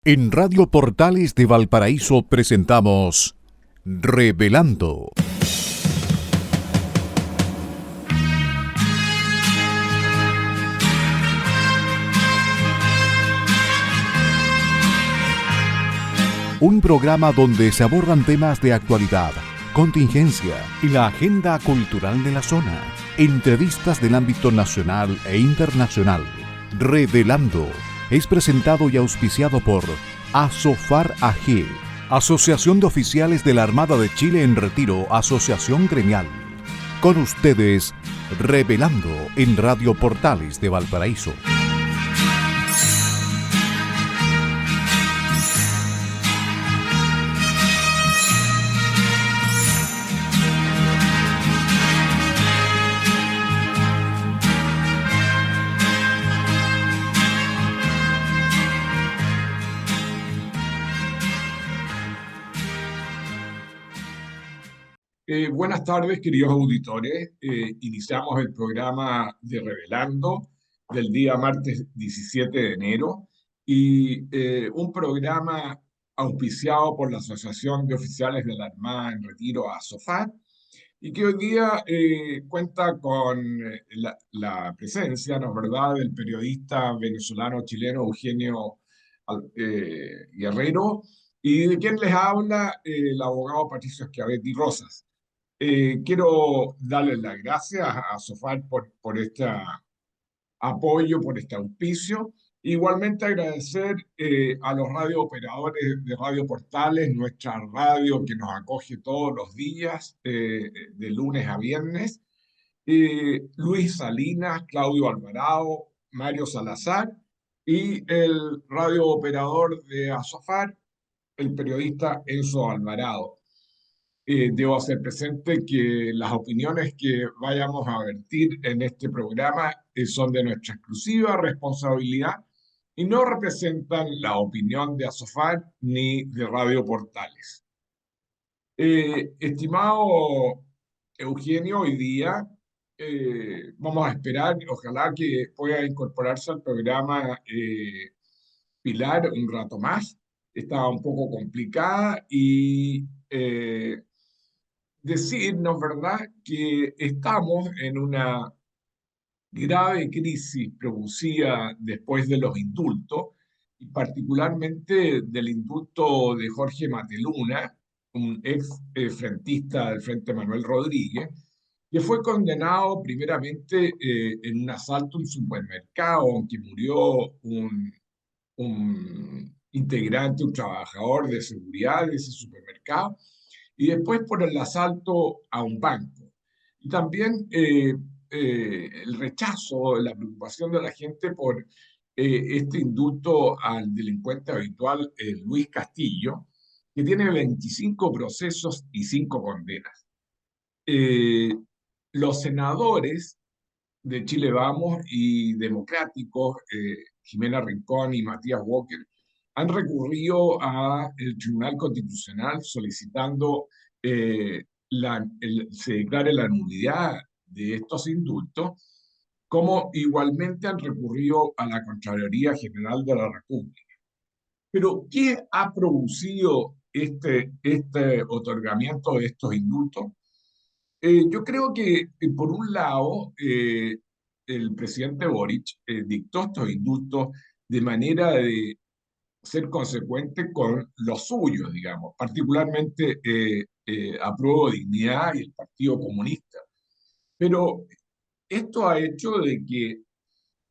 En Radio Portales de Valparaíso presentamos Revelando. Un programa donde se abordan temas de actualidad, contingencia y la agenda cultural de la zona. Entrevistas del ámbito nacional e internacional. Revelando es presentado y auspiciado por Asofar AG, Asociación de Oficiales de la Armada de Chile en Retiro, Asociación Gremial. Con ustedes, Revelando en Radio Portales de Valparaíso. Buenas tardes, queridos auditores. Iniciamos el programa de Revelando del día martes 17 de enero y un programa auspiciado por la Asociación de Oficiales de la Armada en Retiro, ASOFAR, y que hoy día cuenta con la presencia, ¿no es verdad?, del periodista venezolano-chileno Eugenio Guerrero, y de quien les habla el abogado Patricio Schiavetti Rosas. Quiero darles las gracias a Sofar por este apoyo, por este auspicio. Igualmente agradecer a los radiooperadores de Radio Portales, nuestra radio que nos acoge todos los días, de lunes a viernes. Luis Salinas, Claudio Alvarado, Mario Salazar y el radiooperador de Asofar, el periodista Enzo Alvarado. Debo hacer presente que las opiniones que vayamos a vertir en este programa son de nuestra exclusiva responsabilidad y no representan la opinión de Asofar ni de Radio Portales. Estimado Eugenio, hoy día vamos a esperar, ojalá que pueda incorporarse al programa Pilar un rato más. Estaba un poco complicada y decirnos, ¿verdad?, que estamos en una grave crisis producida después de los indultos, y particularmente del indulto de Jorge Mateluna, un ex frentista del Frente Manuel Rodríguez, que fue condenado primeramente en un asalto a un supermercado, en que murió un integrante, un trabajador de seguridad de ese supermercado, y después por el asalto a un banco. Y también el rechazo, la preocupación de la gente por este indulto al delincuente habitual, Luis Castillo, que tiene 25 procesos y 5 condenas. Los senadores de Chile Vamos y democráticos, Jimena Rincón y Matías Walker, han recurrido al Tribunal Constitucional solicitando se declare la nulidad de estos indultos, como igualmente han recurrido a la Contraloría General de la República. Pero, ¿qué ha producido este otorgamiento de estos indultos? Yo creo que, por un lado, el presidente Boric dictó estos indultos de manera de ser consecuente con los suyos, digamos, particularmente Apruebo Dignidad y el Partido Comunista. Pero esto ha hecho de que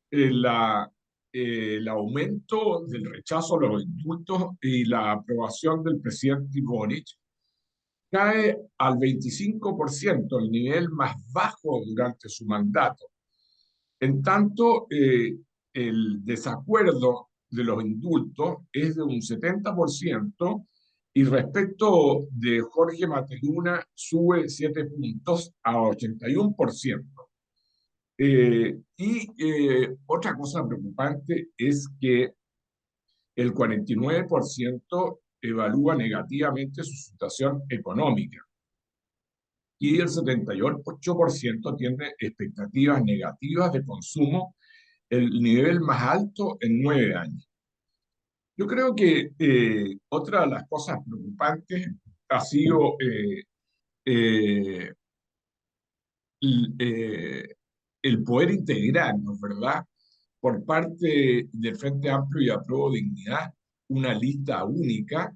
el aumento del rechazo a los indultos y la aprobación del presidente Boric cae al 25%, el nivel más bajo durante su mandato. En tanto, el desacuerdo de los indultos es de un 70%, y respecto de Jorge Mateluna sube 7 puntos a 81%. Otra cosa preocupante es que el 49% evalúa negativamente su situación económica y el 78% tiene expectativas negativas de consumo, el nivel más alto en 9 años. Yo creo que otra de las cosas preocupantes ha sido eh, eh, el poder integrarnos, ¿verdad? Por parte del Frente Amplio y Apruebo Dignidad, una lista única,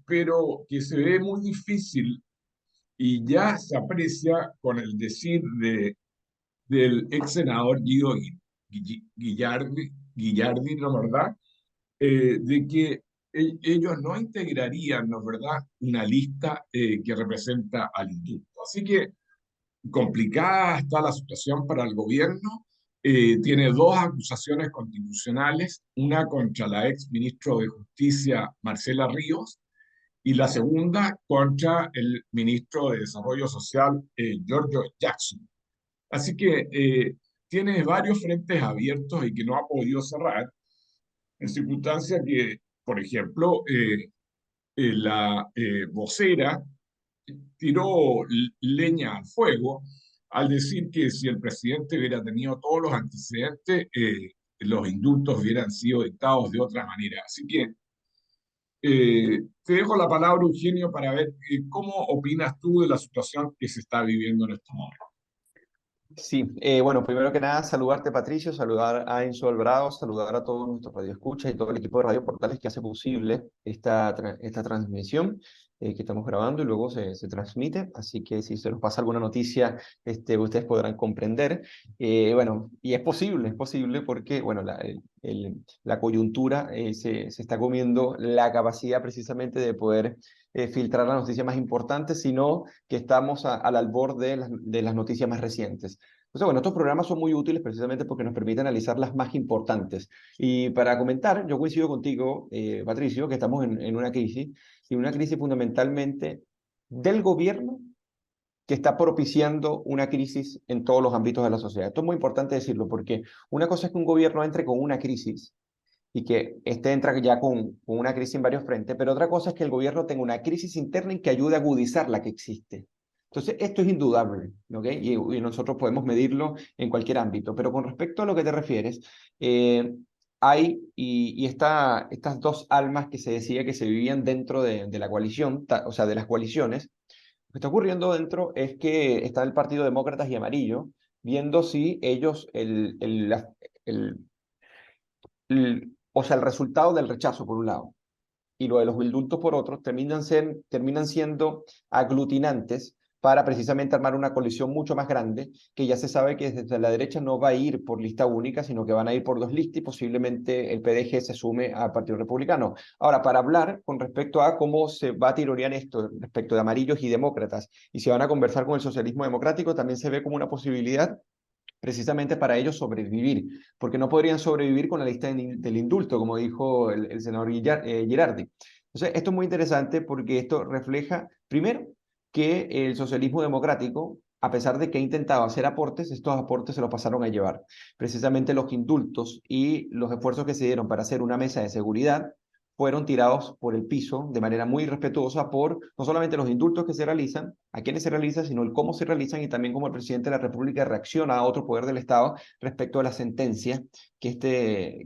pero que se ve muy difícil y ya se aprecia con el decir del ex senador Guido Guillardi, ¿no verdad? De que ellos no integrarían, ¿no verdad?, una lista que representa al indulto. Así que complicada está la situación para el gobierno. Tiene dos acusaciones constitucionales, una contra la ex ministro de Justicia, Marcela Ríos, y la segunda contra el ministro de Desarrollo Social, Giorgio Jackson. Así que tiene varios frentes abiertos y que no ha podido cerrar, en circunstancias que, por ejemplo, la vocera tiró leña al fuego al decir que si el presidente hubiera tenido todos los antecedentes, los indultos hubieran sido dictados de otra manera. Así que te dejo la palabra, Eugenio, para ver cómo opinas tú de la situación que se está viviendo en estos momentos. Sí, bueno, primero que nada, saludarte, Patricio, saludar a Enzo Alvarado, saludar a todos nuestros radioescuchas y todo el equipo de Radio Portales que hace posible esta transmisión que estamos grabando y luego se transmite. Así que si se nos pasa alguna noticia, ustedes podrán comprender. Bueno, y es posible porque, bueno, la coyuntura se está comiendo la capacidad precisamente de poder filtrar las noticias más importantes, sino que estamos al albor de las noticias más recientes. Entonces, bueno, estos programas son muy útiles precisamente porque nos permiten analizar las más importantes. Y para comentar, yo coincido contigo, Patricio, que estamos en una crisis, y una crisis fundamentalmente del gobierno que está propiciando una crisis en todos los ámbitos de la sociedad. Esto es muy importante decirlo porque una cosa es que un gobierno entre con una crisis y que entra ya con una crisis en varios frentes, pero otra cosa es que el gobierno tenga una crisis interna y que ayude a agudizar la que existe. Entonces, esto es indudable, ¿ok? Y nosotros podemos medirlo en cualquier ámbito, pero con respecto a lo que te refieres, hay estas dos almas que se decía que se vivían dentro de la coalición, o sea, de las coaliciones. Lo que está ocurriendo dentro es que está el Partido Demócratas y Amarillo, viendo si ellos, el, o sea, el resultado del rechazo, por un lado, y lo de los indultos, por otro, terminan siendo aglutinantes para precisamente armar una coalición mucho más grande, que ya se sabe que desde la derecha no va a ir por lista única, sino que van a ir por dos listas y posiblemente el PDG se sume al Partido Republicano. Ahora, para hablar con respecto a cómo se va a tironear esto respecto de amarillos y demócratas, y si van a conversar con el socialismo democrático, también se ve como una posibilidad precisamente para ellos sobrevivir, porque no podrían sobrevivir con la lista del indulto, como dijo el senador Girardi. Entonces, esto es muy interesante porque esto refleja, primero, que el socialismo democrático, a pesar de que ha intentado hacer aportes, estos aportes se los pasaron a llevar. Precisamente los indultos y los esfuerzos que se dieron para hacer una mesa de seguridad fueron tirados por el piso de manera muy respetuosa por no solamente los indultos que se realizan, a quienes se realizan, sino el cómo se realizan y también cómo el presidente de la República reacciona a otro poder del Estado respecto a la sentencia que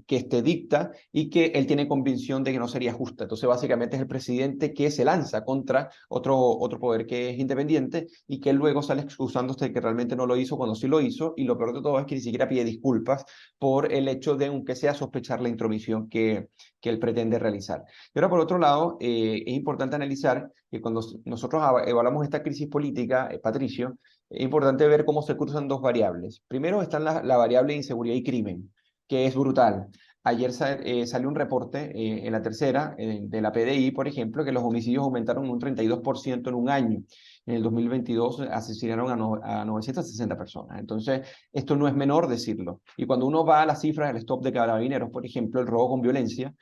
este dicta y que él tiene convicción de que no sería justa. Entonces, básicamente es el presidente que se lanza contra otro poder que es independiente y que luego sale excusándose de que realmente no lo hizo cuando sí lo hizo, y lo peor de todo es que ni siquiera pide disculpas por el hecho de, aunque sea, sospechar la intromisión que él pretende realizar. Y ahora, por otro lado, es importante analizar que cuando nosotros evaluamos esta crisis política, Patricio, es importante ver cómo se cruzan dos variables. Primero está la variable de inseguridad y crimen, que es brutal. Ayer salió un reporte en la tercera de la PDI, por ejemplo, que los homicidios aumentaron un 32% en un año. En el 2022 asesinaron a 960 personas. Entonces, esto no es menor decirlo. Y cuando uno va a las cifras del stop de carabineros, por ejemplo, el robo con violencia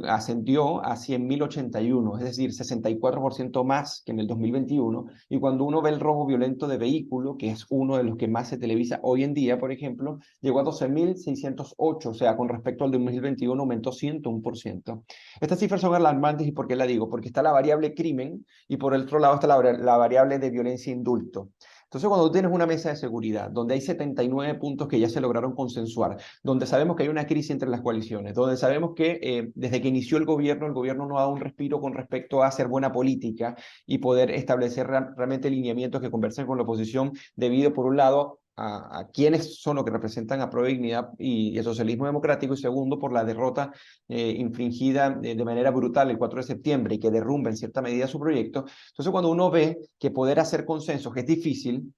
ascendió a 100.081, es decir, 64% más que en el 2021. Y cuando uno ve el robo violento de vehículo, que es uno de los que más se televisa hoy en día, por ejemplo, llegó a 12.608, o sea, con respecto al 2021 aumentó 101%. Estas cifras son alarmantes. ¿Y por qué la digo? Porque está la variable crimen y por el otro lado está la variable de violencia e indulto. Entonces, cuando tú tienes una mesa de seguridad, donde hay 79 puntos que ya se lograron consensuar, donde sabemos que hay una crisis entre las coaliciones, donde sabemos que desde que inició el gobierno no ha dado un respiro con respecto a hacer buena política y poder establecer realmente lineamientos que conversen con la oposición, debido, por un lado, a quienes son los que representan a Prueba de Dignidad y el socialismo democrático, y segundo, por la derrota infringida de manera brutal el 4 de septiembre y que derrumba en cierta medida su proyecto. Entonces, cuando uno ve que poder hacer consensos es difícil,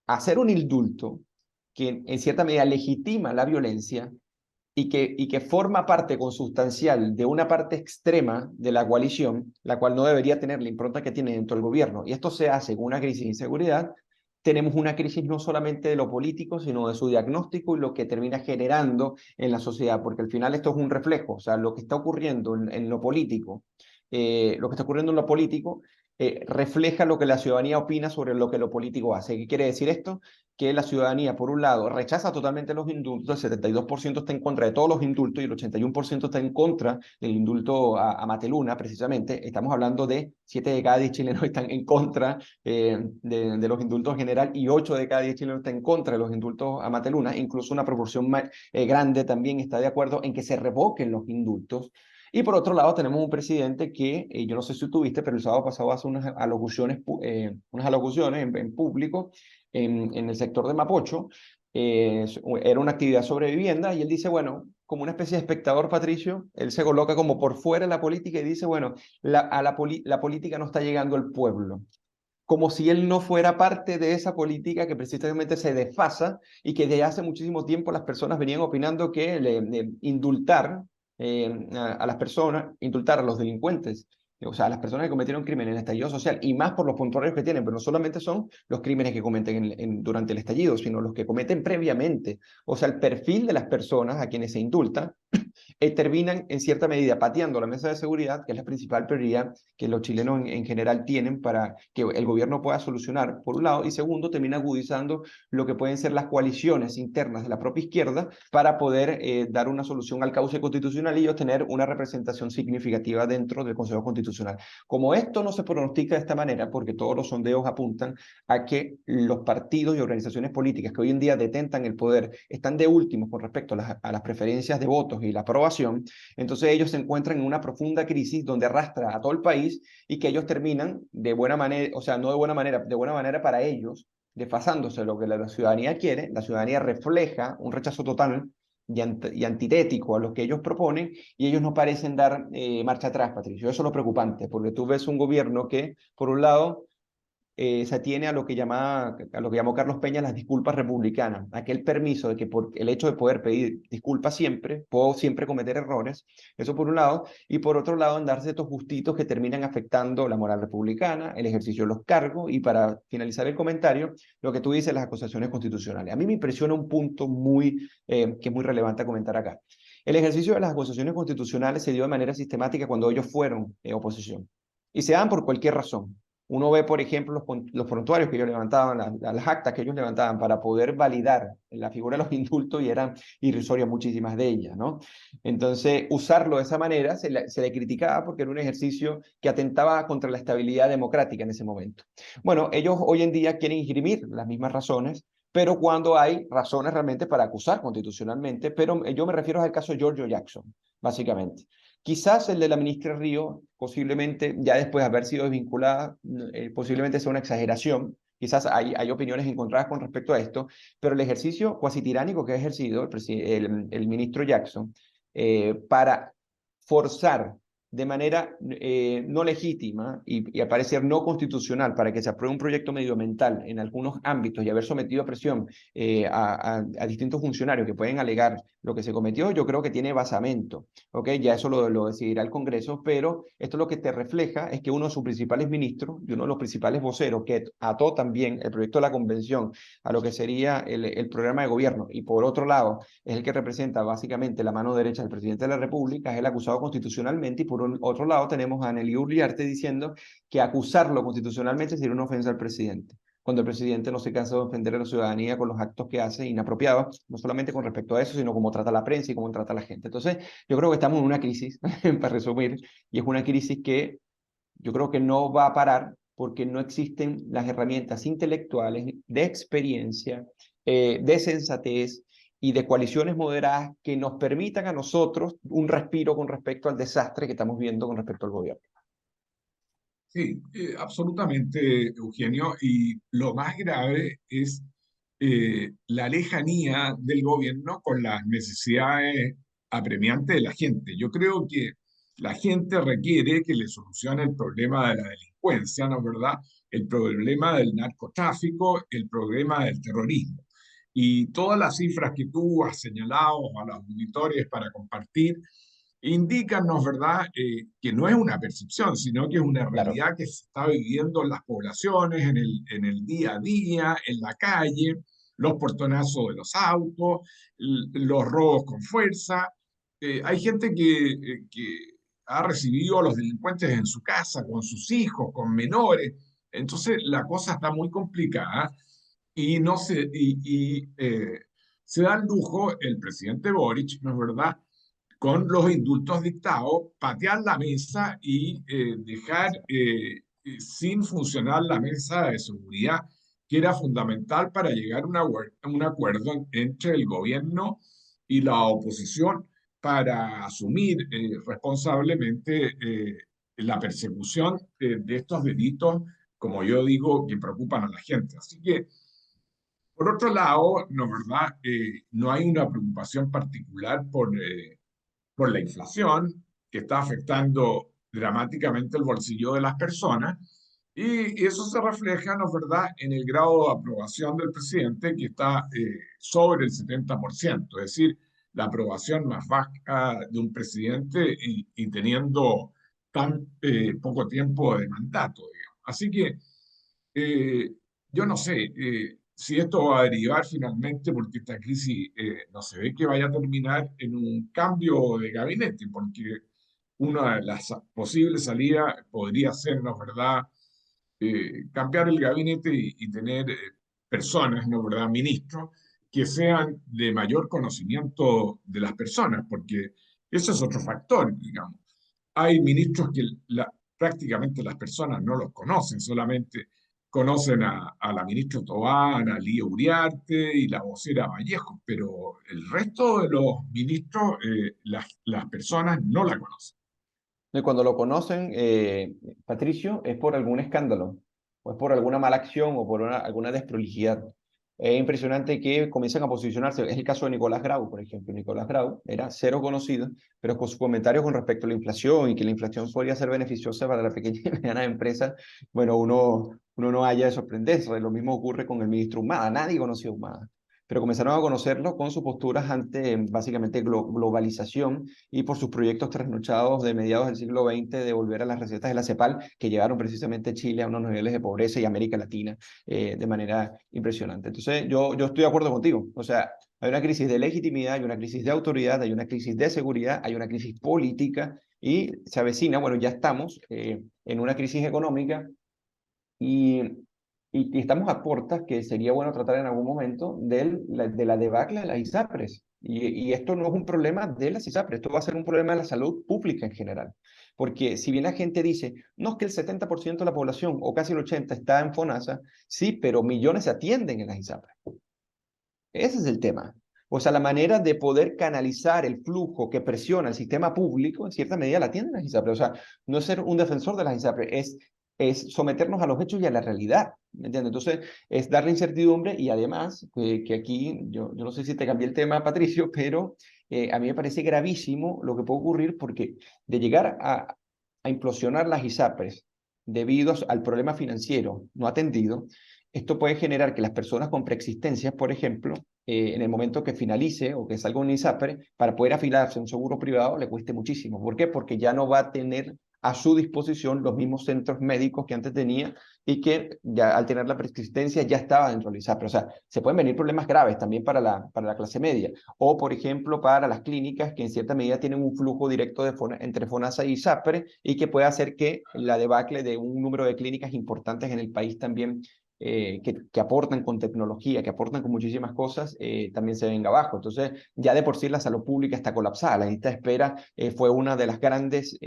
hacer un indulto que en cierta medida legitima la violencia y que forma parte consustancial de una parte extrema de la coalición, la cual no debería tener la impronta que tiene dentro del gobierno, y esto se hace con una crisis de inseguridad, tenemos una crisis no solamente de lo político, sino de su diagnóstico y lo que termina generando en la sociedad, porque al final esto es un reflejo, o sea, lo que está ocurriendo en lo político, refleja lo que la ciudadanía opina sobre lo que lo político hace. ¿Qué quiere decir esto? Que la ciudadanía, por un lado, rechaza totalmente los indultos, el 72% está en contra de todos los indultos y el 81% está en contra del indulto a Mateluna, precisamente. Estamos hablando de 7 de cada 10 chilenos están en contra de los indultos en general, y 8 de cada 10 chilenos están en contra de los indultos a Mateluna. Incluso una proporción grande también está de acuerdo en que se revoquen los indultos. Y por otro lado tenemos un presidente que, yo no sé si tuviste, pero el sábado pasado hace unas alocuciones en público en el sector de Mapocho. Era una actividad sobre vivienda, y él dice, bueno, como una especie de espectador, Patricio, él se coloca como por fuera de la política y dice, bueno, la política no está llegando al pueblo, como si él no fuera parte de esa política que precisamente se desfasa, y que desde hace muchísimo tiempo las personas venían opinando que indultar a las personas, indultar a los delincuentes, o sea, a las personas que cometieron crímenes en el estallido social, y más por los puntuales que tienen, pero no solamente son los crímenes que cometen durante el estallido, sino los que cometen previamente. O sea, el perfil de las personas a quienes se indulta terminan en cierta medida pateando la mesa de seguridad, que es la principal prioridad que los chilenos en general tienen para que el gobierno pueda solucionar, por un lado, y segundo, termina agudizando lo que pueden ser las coaliciones internas de la propia izquierda para poder dar una solución al cauce constitucional y ellos tener una representación significativa dentro del Consejo Constitucional. Como esto no se pronostica de esta manera, porque todos los sondeos apuntan a que los partidos y organizaciones políticas que hoy en día detentan el poder están de últimos con respecto a las preferencias de votos y la aprobación, entonces ellos se encuentran en una profunda crisis donde arrastra a todo el país, y que ellos terminan de buena manera, o sea, no de buena manera para ellos, desfasándose de lo que la ciudadanía quiere. La ciudadanía refleja un rechazo total y antitético a lo que ellos proponen, y ellos no parecen dar marcha atrás, Patricio. Eso es lo preocupante, porque tú ves un gobierno que, por un lado, se atiene a lo que llamó Carlos Peña las disculpas republicanas, aquel permiso de que por el hecho de poder pedir disculpas siempre, puedo siempre cometer errores, eso por un lado, y por otro lado en darse estos gustitos que terminan afectando la moral republicana, el ejercicio de los cargos, y para finalizar el comentario, lo que tú dices, las acusaciones constitucionales. A mí me impresiona un punto que es muy relevante a comentar acá. El ejercicio de las acusaciones constitucionales se dio de manera sistemática cuando ellos fueron oposición, y se dan por cualquier razón. Uno ve, por ejemplo, los prontuarios que ellos levantaban, las actas que ellos levantaban para poder validar la figura de los indultos, y eran irrisorias muchísimas de ellas, ¿no? Entonces, usarlo de esa manera se le criticaba porque era un ejercicio que atentaba contra la estabilidad democrática en ese momento. Bueno, ellos hoy en día quieren esgrimir las mismas razones, pero cuando hay razones realmente para acusar constitucionalmente, pero yo me refiero al caso de Giorgio Jackson, básicamente. Quizás el de la ministra Río, posiblemente, ya después de haber sido desvinculada, posiblemente sea una exageración. Quizás hay opiniones encontradas con respecto a esto, pero el ejercicio cuasi tiránico que ha ejercido el ministro Jackson para forzar de manera no legítima y al parecer no constitucional para que se apruebe un proyecto medioambiental en algunos ámbitos, y haber sometido a presión a distintos funcionarios que pueden alegar lo que se cometió, yo creo que tiene basamento, ¿ok? Ya eso lo decidirá el Congreso, pero esto lo que te refleja es que uno de sus principales ministros y uno de los principales voceros que ató también el proyecto de la convención a lo que sería el programa de gobierno, y por otro lado es el que representa básicamente la mano derecha del presidente de la República, es el acusado constitucionalmente, y por otro lado tenemos a Nelly Uriarte diciendo que acusarlo constitucionalmente sería una ofensa al presidente, cuando el presidente no se cansa de ofender a la ciudadanía con los actos que hace inapropiados, no solamente con respecto a eso, sino cómo trata a la prensa y cómo trata a la gente. Entonces, yo creo que estamos en una crisis, para resumir, y es una crisis que yo creo que no va a parar porque no existen las herramientas intelectuales, de experiencia, de sensatez y de coaliciones moderadas que nos permitan a nosotros un respiro con respecto al desastre que estamos viendo con respecto al gobierno. Sí, absolutamente, Eugenio. Y lo más grave es la lejanía del gobierno con las necesidades apremiantes de la gente. Yo creo que la gente requiere que le solucione el problema de la delincuencia, ¿no es verdad? El problema del narcotráfico, el problema del terrorismo. Y todas las cifras que tú has señalado a los auditores para compartir indican, ¿no es verdad?, que no es una percepción, sino que es una Claro. realidad que se está viviendo en las poblaciones, en el día a día, en la calle, los portonazos de los autos, los robos con fuerza. Hay gente que ha recibido a los delincuentes en su casa, con sus hijos, con menores. Entonces la cosa está muy complicada y, no se, se da el lujo el presidente Boric, ¿no es verdad?, con los indultos dictados, patear la mesa y dejar sin funcionar la mesa de seguridad, que era fundamental para llegar a un acuerdo entre el gobierno y la oposición para asumir responsablemente la persecución de estos delitos, como yo digo, que preocupan a la gente. Así que, por otro lado, no, ¿verdad? No hay una preocupación particular por la inflación que está afectando dramáticamente el bolsillo de las personas. Y eso se refleja, ¿no es verdad?, en el grado de aprobación del presidente que está sobre el 70%, es decir, la aprobación más baja de un presidente y teniendo tan poco tiempo de mandato, digamos. Así que eh, yo no sé si esto va a derivar finalmente, porque esta crisis no se ve que vaya a terminar en un cambio de gabinete, porque una de las posibles salidas podría ser, ¿no es verdad?, cambiar el gabinete y tener personas, ¿no es verdad?, ministros, que sean de mayor conocimiento de las personas, porque ese es otro factor, digamos. Hay ministros que prácticamente las personas no los conocen, solamente conocen a la ministra Tobán, a Lía Uriarte y la vocera Vallejo, pero el resto de los ministros, las personas no la conocen. Y cuando lo conocen, Patricio, es por algún escándalo, o es por alguna mala acción, o por alguna desprolijidad. Es impresionante que comienzan a posicionarse. Es el caso de Nicolás Grau, por ejemplo. Nicolás Grau era cero conocido, pero con sus comentarios con respecto a la inflación y que la inflación podría ser beneficiosa para la pequeña y mediana empresa, bueno, uno no haya de sorprenderse. Lo mismo ocurre con el ministro Humada. Nadie conocía a Humada, pero comenzaron a conocerlo con sus posturas ante básicamente globalización y por sus proyectos trasnochados de mediados del siglo XX de volver a las recetas de la CEPAL, que llevaron precisamente Chile a unos niveles de pobreza y América Latina de manera impresionante. Entonces, yo estoy de acuerdo contigo. O sea, hay una crisis de legitimidad, hay una crisis de autoridad, hay una crisis de seguridad, hay una crisis política y se avecina, bueno, ya estamos en una crisis económica y, y estamos a puertas que sería bueno tratar en algún momento de la debacle de las ISAPRES. Y esto no es un problema de las ISAPRES, esto va a ser un problema de la salud pública en general. Porque si bien la gente dice, no es que el 70% de la población, o casi el 80%, está en FONASA, sí, pero millones se atienden en las ISAPRES. Ese es el tema. O sea, la manera de poder canalizar el flujo que presiona el sistema público, en cierta medida la tienen las ISAPRES. O sea, no es ser un defensor de las ISAPRES, es someternos a los hechos y a la realidad. ¿Me entiendes? Entonces, es darle incertidumbre y además, que aquí, yo no sé si te cambié el tema, Patricio, pero a mí me parece gravísimo lo que puede ocurrir porque de llegar a implosionar las ISAPRES debido al problema financiero no atendido, esto puede generar que las personas con preexistencias, por ejemplo, en el momento que finalice o que salga un ISAPRE, para poder afiliarse a un seguro privado le cueste muchísimo. ¿Por qué? Porque ya no va a tener a su disposición los mismos centros médicos que antes tenía y que ya al tener la preexistencia ya estaba dentro del ISAPRE. O sea, se pueden venir problemas graves también para la clase media o, por ejemplo, para las clínicas que en cierta medida tienen un flujo directo entre FONASA y ISAPRE y que puede hacer que la debacle de un número de clínicas importantes en el país también que aportan con tecnología, que aportan con muchísimas cosas, también se venga abajo. Entonces, ya de por sí la salud pública está colapsada. La lista de espera fue uno de los grandes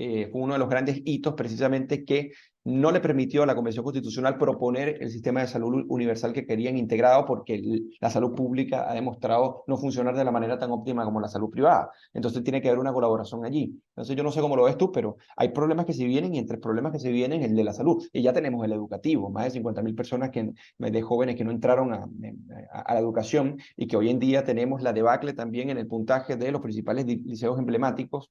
hitos precisamente que no le permitió a la Convención Constitucional proponer el sistema de salud universal que querían integrado porque la salud pública ha demostrado no funcionar de la manera tan óptima como la salud privada. Entonces tiene que haber una colaboración allí. Entonces yo no sé cómo lo ves tú, pero hay problemas que se vienen y entre los problemas que se vienen el de la salud. Y ya tenemos el educativo, más de 50.000 personas de jóvenes que no entraron a la educación y que hoy en día tenemos la debacle también en el puntaje de los principales liceos emblemáticos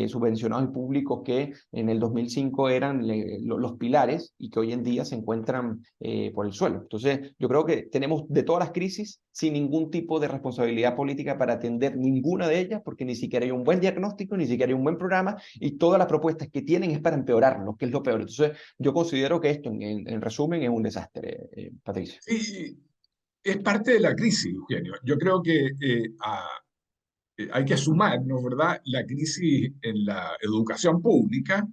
subvencionados y públicos que en el 2005 eran los pilares y que hoy en día se encuentran por el suelo. Entonces, yo creo que tenemos de todas las crisis sin ningún tipo de responsabilidad política para atender ninguna de ellas, porque ni siquiera hay un buen diagnóstico, ni siquiera hay un buen programa, y todas las propuestas que tienen es para empeorarlo, que es lo peor. Entonces, yo considero que esto, en resumen, es un desastre, Patricia. Sí, es parte de la crisis, Eugenio. Yo creo que hay que sumar, ¿no es verdad?, la crisis en la educación pública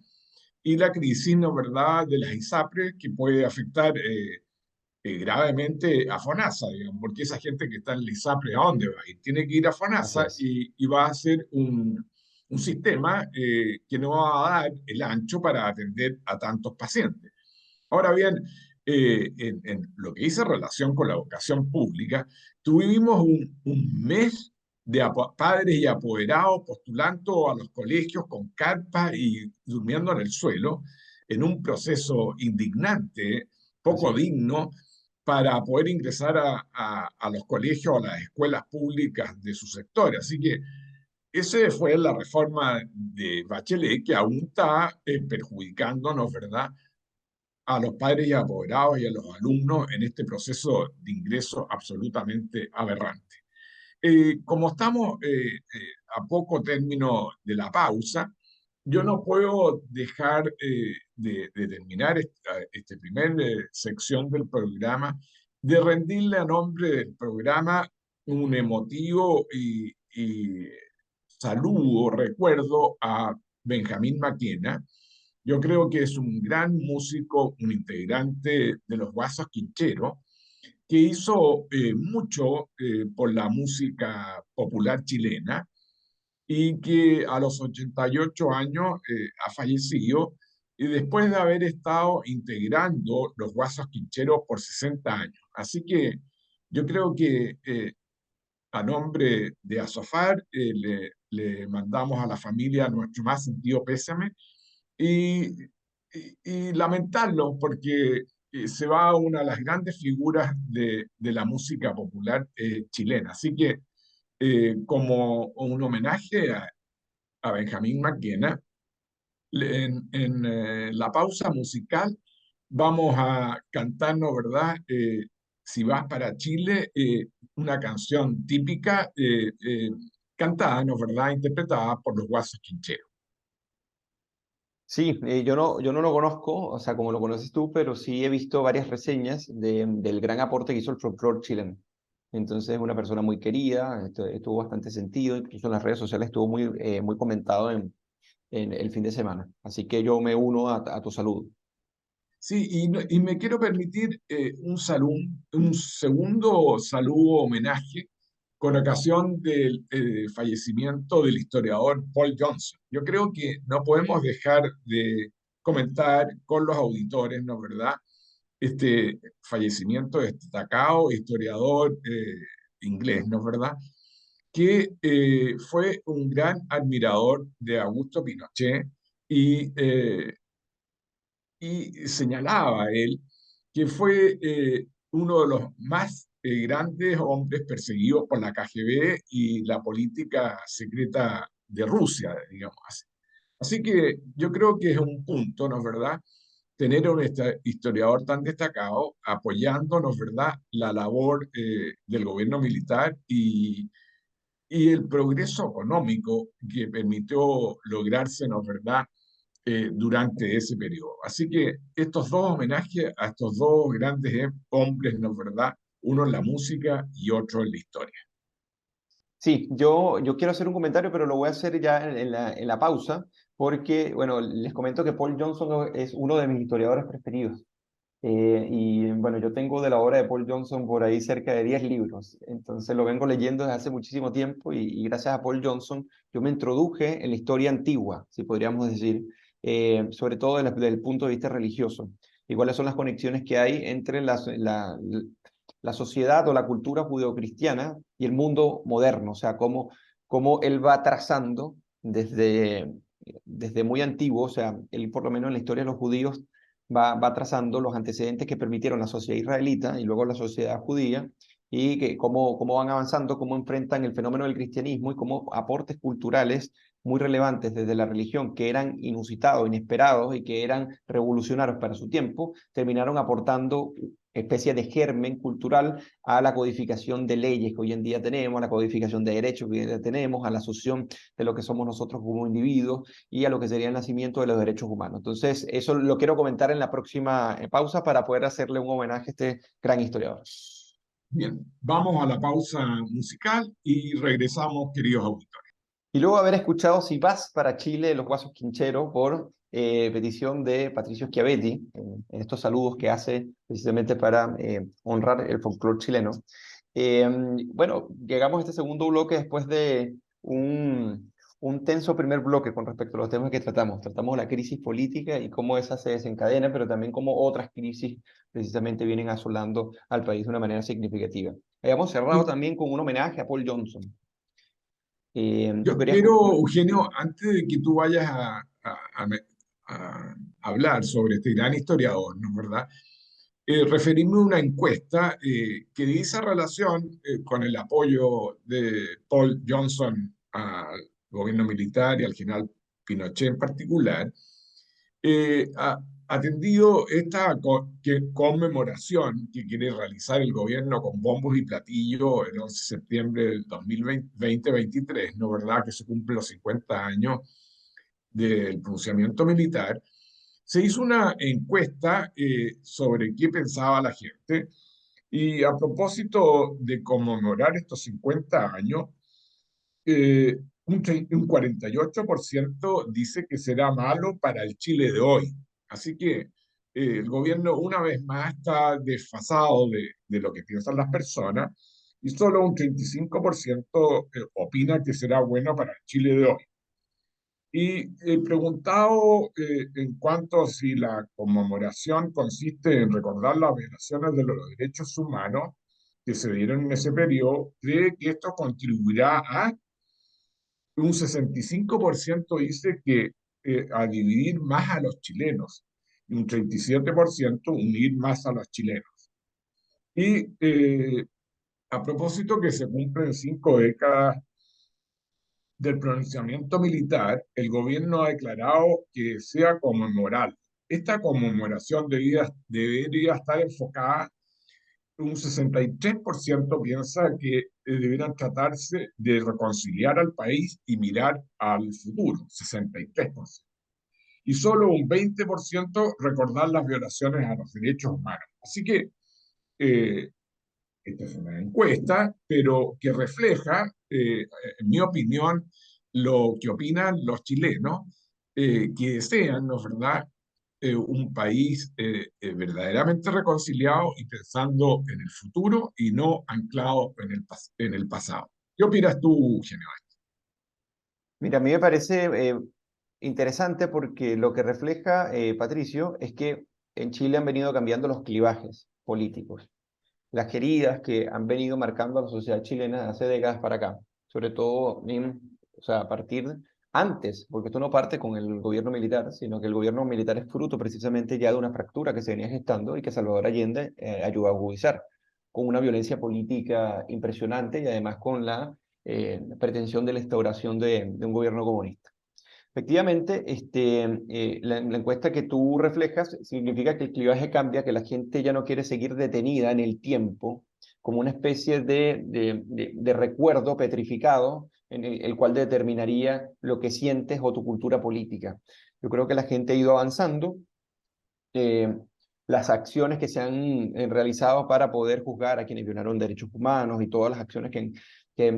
y la crisis, ¿no es verdad?, de las ISAPRES que puede afectar gravemente a FONASA, digamos, porque esa gente que está en la ISAPRE, ¿a dónde va a ir? Tiene que ir a Así FONASA es. y va a ser un sistema que no va a dar el ancho para atender a tantos pacientes. Ahora bien, en lo que dice relación con la educación pública, tuvimos un mes de padres y apoderados postulando a los colegios con carpas y durmiendo en el suelo, en un proceso indignante, Así poco es. digno, para poder ingresar a los colegios o a las escuelas públicas de su sector. Así que esa fue la reforma de Bachelet que aún está perjudicándonos, ¿verdad?, a los padres y apoderados y a los alumnos en este proceso de ingreso absolutamente aberrante. Como estamos a poco término de la pausa, yo no puedo dejar de terminar esta primera sección del programa, de rendirle a nombre del programa un emotivo y saludo, recuerdo a Benjamín Maquena. Yo creo que es un gran músico, un integrante de los Guasos Quincheros, que hizo mucho por la música popular chilena y que a los 88 años ha fallecido y después de haber estado integrando los Guasos Quincheros por 60 años. Así que yo creo que a nombre de Asofar le mandamos a la familia nuestro más sentido pésame y, y lamentarlo porque se va una de las grandes figuras de la música popular chilena. Así que como un homenaje a Benjamín Maquena, en la pausa musical vamos a cantarnos, ¿verdad? Si vas para Chile, una canción típica cantada, ¿no? ¿Verdad? Interpretada por los Guasos Quincheros. Sí, yo no lo conozco, o sea, como lo conoces tú, pero sí he visto varias reseñas del gran aporte que hizo el folclore chileno. Entonces es una persona muy querida, estuvo bastante sentido, incluso en las redes sociales estuvo muy comentado en el fin de semana. Así que yo me uno a tu saludo. Sí, y me quiero permitir un segundo saludo homenaje con ocasión del fallecimiento del historiador Paul Johnson. Yo creo que no podemos dejar de comentar con los auditores, ¿no es verdad?, este fallecimiento destacado historiador inglés, ¿no es verdad?, que fue un gran admirador de Augusto Pinochet y señalaba a él que fue uno de los más grandes hombres perseguidos por la KGB y la política secreta de Rusia, digamos así. Así que yo creo que es un punto, ¿no es verdad?, tener a un historiador tan destacado apoyándonos, ¿verdad?, la labor del gobierno militar y el progreso económico que permitió lograrse, ¿no es verdad?, durante ese periodo. Así que estos dos homenajes a estos dos grandes hombres, ¿no es verdad?, uno en la música y otro en la historia. Sí, yo quiero hacer un comentario, pero lo voy a hacer ya en la pausa, porque, bueno, les comento que Paul Johnson es uno de mis historiadores preferidos. Y bueno, yo tengo de la obra de Paul Johnson por ahí cerca de 10 libros, entonces lo vengo leyendo desde hace muchísimo tiempo y gracias a Paul Johnson yo me introduje en la historia antigua, si podríamos decir, sobre todo desde el punto de vista religioso, y cuáles son las conexiones que hay entre la sociedad o la cultura judeocristiana y el mundo moderno, o sea, cómo él va trazando desde muy antiguo, o sea, él por lo menos en la historia de los judíos va trazando los antecedentes que permitieron la sociedad israelita y luego la sociedad judía, y que cómo van avanzando, cómo enfrentan el fenómeno del cristianismo y cómo aportes culturales muy relevantes desde la religión, que eran inusitados, inesperados y que eran revolucionarios para su tiempo, terminaron aportando especie de germen cultural a la codificación de leyes que hoy en día tenemos, a la codificación de derechos que hoy en día tenemos, a la asunción de lo que somos nosotros como individuos y a lo que sería el nacimiento de los derechos humanos. Entonces, eso lo quiero comentar en la próxima pausa para poder hacerle un homenaje a este gran historiador. Bien, vamos a la pausa musical y regresamos, queridos auditores. Y luego haber escuchado Si vas para Chile, Los Guasos Quincheros, por petición de Patricio Schiavetti, en estos saludos que hace precisamente para honrar el folclore chileno. Bueno, llegamos a este segundo bloque después de un tenso primer bloque con respecto a los temas que tratamos. Tratamos la crisis política y cómo esa se desencadena, pero también cómo otras crisis precisamente vienen asolando al país de una manera significativa. Habíamos cerrado también con un homenaje a Paul Johnson. Yo Yo quería quiero, Eugenio, antes de que tú vayas a hablar sobre este gran historiador, ¿no es verdad? Referirme a una encuesta que dice relación con el apoyo de Paul Johnson al gobierno militar y al general Pinochet en particular, atendido esta conmemoración que quiere realizar el gobierno con bombos y platillos el 11 de septiembre del 2023, ¿no verdad? Que se cumplen los 50 años del pronunciamiento militar. Se hizo una encuesta sobre qué pensaba la gente y a propósito de conmemorar estos 50 años, un 48% dice que será malo para el Chile de hoy. Así que el gobierno una vez más está desfasado de lo que piensan las personas y solo un 35% opina que será bueno para el Chile de hoy. Y preguntado en cuanto a si la conmemoración consiste en recordar las violaciones de los derechos humanos que se dieron en ese periodo, cree que esto contribuirá a un 65% dice que a dividir más a los chilenos y un 37% unir más a los chilenos. Y a propósito que se cumplen 5 décadas del pronunciamiento militar, el gobierno ha declarado que desea conmemorar. Esta conmemoración debería estar enfocada, un 63% piensa que deberán tratarse de reconciliar al país y mirar al futuro, 63%. Y solo un 20% recordar las violaciones a los derechos humanos. Así que esta es una encuesta, pero que refleja, en mi opinión, lo que opinan los chilenos, que desean, ¿no es verdad?, un país verdaderamente reconciliado y pensando en el futuro y no anclado en el pasado. ¿Qué opinas tú, General? Mira, a mí me parece interesante porque lo que refleja, Patricio, es que en Chile han venido cambiando los clivajes políticos, las heridas que han venido marcando a la sociedad chilena hace décadas para acá, sobre todo o sea, a partir antes, porque esto no parte con el gobierno militar, sino que el gobierno militar es fruto precisamente ya de una fractura que se venía gestando y que Salvador Allende ayudó a agudizar, con una violencia política impresionante y además con la pretensión de la instauración de un gobierno comunista. Efectivamente, la encuesta que tú reflejas significa que el clivaje cambia, que la gente ya no quiere seguir detenida en el tiempo, como una especie de recuerdo petrificado en el cual determinaría lo que sientes o tu cultura política. Yo creo que la gente ha ido avanzando. eh, las acciones que se han realizado para poder juzgar a quienes violaron derechos humanos y todas las acciones que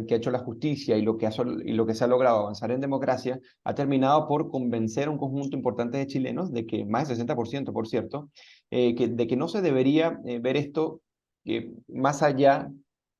ha hecho la justicia y y lo que se ha logrado avanzar en democracia, ha terminado por convencer a un conjunto importante de chilenos, de que más del 60%, por cierto, de que no se debería ver esto más allá,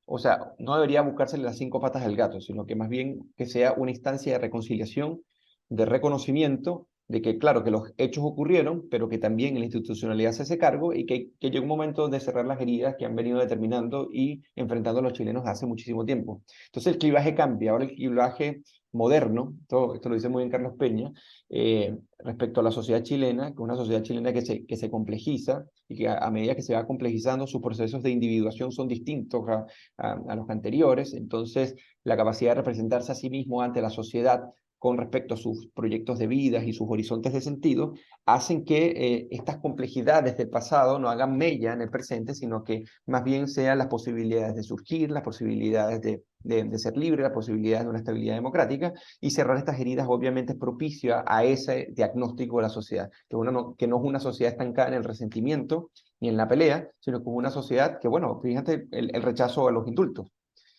o sea, no debería buscársele las 5 patas al gato, sino que más bien que sea una instancia de reconciliación, de reconocimiento, de que, claro, que los hechos ocurrieron, pero que también la institucionalidad se hace cargo y que llegó un momento de cerrar las heridas que han venido determinando y enfrentando a los chilenos hace muchísimo tiempo. Entonces el clivaje cambia, ahora el clivaje moderno, esto lo dice muy bien Carlos Peña, respecto a la sociedad chilena, que es una sociedad chilena que se complejiza y que a medida que se va complejizando, sus procesos de individuación son distintos a los anteriores. Entonces, la capacidad de representarse a sí mismo ante la sociedad con respecto a sus proyectos de vida y sus horizontes de sentido, hacen que estas complejidades del pasado no hagan mella en el presente, sino que más bien sean las posibilidades de surgir, las posibilidades de ser libre, las posibilidades de una estabilidad democrática, y cerrar estas heridas obviamente es propicio a ese diagnóstico de la sociedad, que no es una sociedad estancada en el resentimiento ni en la pelea, sino que es una sociedad que, bueno, fíjate el rechazo a los indultos.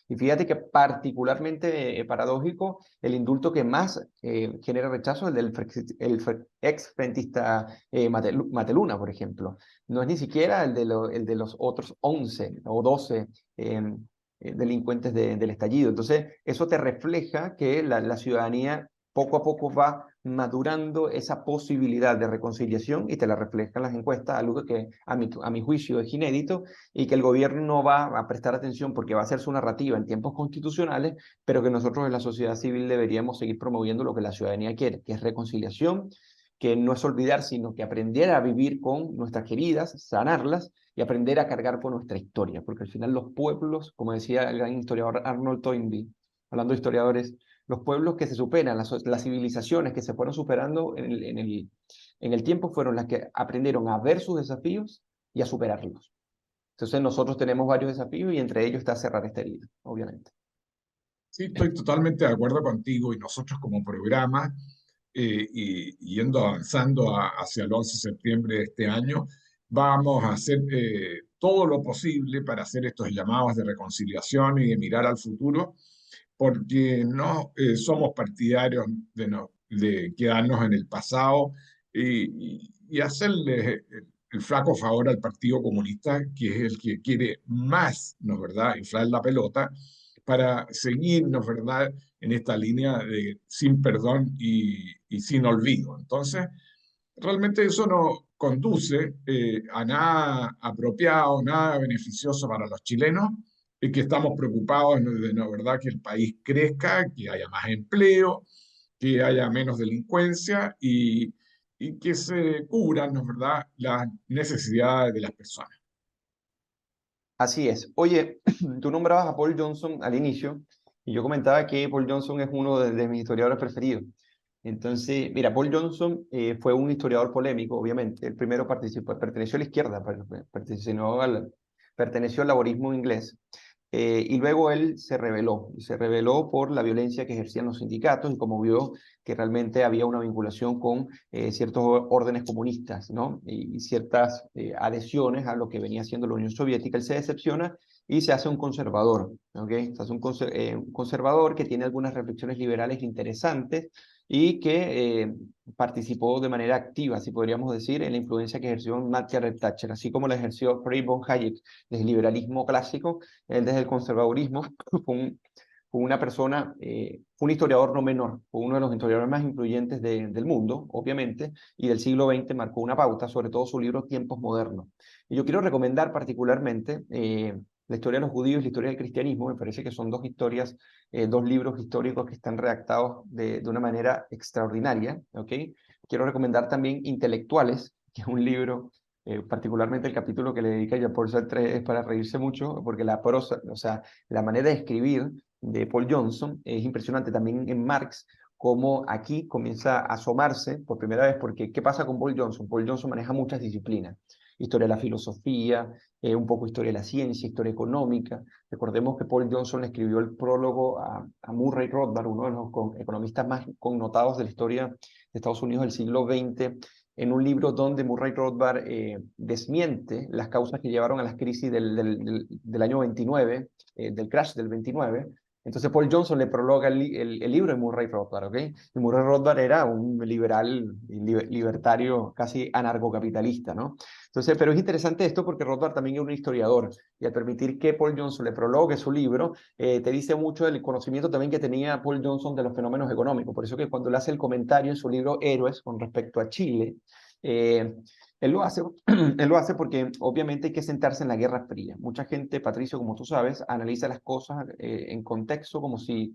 Y fíjate que particularmente paradójico, el indulto que más genera rechazo es el del ex frentista Mateluna, por ejemplo. No es ni siquiera el de los otros 11 o 12 delincuentes del estallido. Entonces, eso te refleja que la ciudadanía poco a poco va madurando esa posibilidad de reconciliación y te la reflejan las encuestas, algo que a mi juicio es inédito y que el gobierno no va a prestar atención porque va a ser su narrativa en tiempos constitucionales, pero que nosotros en la sociedad civil deberíamos seguir promoviendo lo que la ciudadanía quiere, que es reconciliación, que no es olvidar, sino que aprender a vivir con nuestras heridas, sanarlas y aprender a cargar con nuestra historia, porque al final los pueblos, como decía el gran historiador Arnold Toynbee, hablando de historiadores, los pueblos que se superan, las civilizaciones que se fueron superando en el tiempo fueron las que aprendieron a ver sus desafíos y a superarlos. Entonces nosotros tenemos varios desafíos y entre ellos está cerrar esta herida, obviamente. Sí, estoy totalmente de acuerdo contigo y nosotros como programa, y yendo avanzando hacia el 11 de septiembre de este año, vamos a hacer todo lo posible para hacer estos llamados de reconciliación y de mirar al futuro, porque no somos partidarios de quedarnos en el pasado y hacerle el flaco favor al Partido Comunista, que es el que quiere más, ¿no es verdad?, inflar la pelota para seguir, ¿no es verdad?, en esta línea de sin perdón y sin olvido. Entonces, realmente eso no conduce a nada apropiado, nada beneficioso para los chilenos, y que estamos preocupados de, ¿no, verdad?, que el país crezca, que haya más empleo, que haya menos delincuencia y que se cubran, ¿no es verdad?, las necesidades de las personas. Así es. Oye, tú nombrabas a Paul Johnson al inicio y yo comentaba que Paul Johnson es uno de mis historiadores preferidos. Entonces, mira, Paul Johnson fue un historiador polémico, obviamente. El primero perteneció a la izquierda, perteneció al laborismo inglés. Y luego él se rebeló por la violencia que ejercían los sindicatos y como vio que realmente había una vinculación con ciertos órdenes comunistas, ¿no? Y ciertas adhesiones a lo que venía siendo la Unión Soviética, él se decepciona y se hace un conservador, ¿ok? Se hace un conservador que tiene algunas reflexiones liberales interesantes y que participó de manera activa, si podríamos decir, en la influencia que ejerció Margaret Thatcher, así como la ejerció Friedrich von Hayek desde el liberalismo clásico. Él desde el conservadurismo fue una persona, fue un historiador no menor, fue uno de los historiadores más influyentes del mundo, obviamente, y del siglo XX marcó una pauta, sobre todo su libro Tiempos Modernos. Y yo quiero recomendar particularmente la historia de los judíos y la historia del cristianismo. Me parece que son dos historias, dos libros históricos que están redactados de una manera extraordinaria, ¿ok? Quiero recomendar también Intelectuales, que es un libro particularmente el capítulo que le dedica Jean-Paul Sartre es para reírse mucho, porque la prosa, o sea, la manera de escribir de Paul Johnson es impresionante. También en Marx, como aquí comienza a asomarse por primera vez, porque ¿qué pasa con Paul Johnson? Paul Johnson maneja muchas disciplinas, historia de la filosofía, un poco historia de la ciencia, historia económica. Recordemos que Paul Johnson le escribió el prólogo a Murray Rothbard, uno de los economistas más connotados de la historia de Estados Unidos del siglo XX, en un libro donde Murray Rothbard desmiente las causas que llevaron a las crisis del año 29, del crash del 29, Entonces Paul Johnson le prologa el libro de Murray Rothbard, ¿ok? Y Murray Rothbard era un liberal, libertario, casi anarcocapitalista, ¿no? Entonces, pero es interesante esto porque Rothbard también es un historiador y al permitir que Paul Johnson le prologue su libro, te dice mucho del conocimiento también que tenía Paul Johnson de los fenómenos económicos. Por eso que cuando le hace el comentario en su libro Héroes con respecto a Chile, eh, él lo hace, él lo hace porque obviamente hay que sentarse en la Guerra Fría. Mucha gente, Patricio, como tú sabes, analiza las cosas en contexto como si